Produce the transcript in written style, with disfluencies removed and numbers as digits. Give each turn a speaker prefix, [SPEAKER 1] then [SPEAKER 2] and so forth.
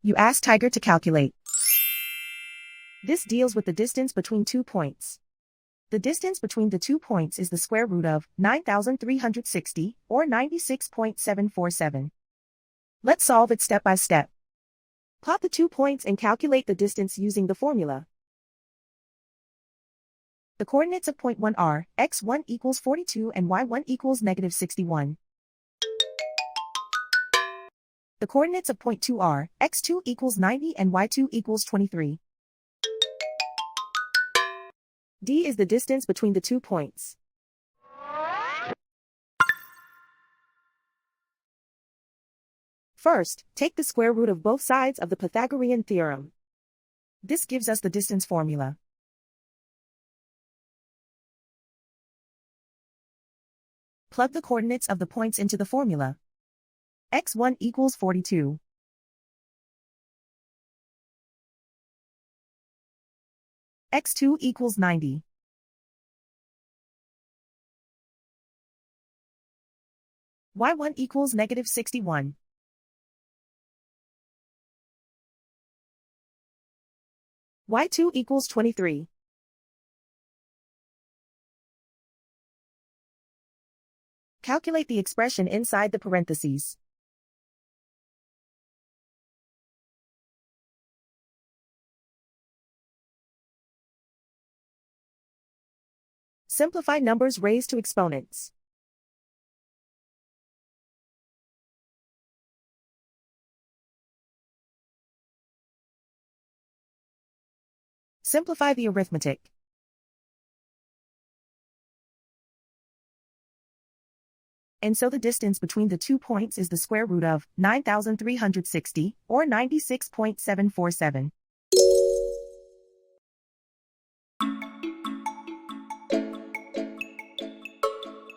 [SPEAKER 1] You ask Tiger to calculate. This deals with the distance between 2 points. The distance between the 2 points is the square root of 9,360, or 96.747. Let's solve it step by step. Plot the 2 points and calculate the distance using the formula. The coordinates of point 1 are x1 equals 42 and y1 equals negative 61. The coordinates of point 2 are x2 equals 90 and y2 equals 23. D is the distance between the 2 points. First, take the square root of both sides of the Pythagorean theorem. This gives us the distance formula. Plug the coordinates of the points into the formula. x1 equals 42. x2 equals 90. y1 equals negative 61. y2 equals 23. Calculate the expression inside the parentheses. Simplify numbers raised to exponents. Simplify the arithmetic. And so the distance between the 2 points is the square root of 9,360, or 96.747.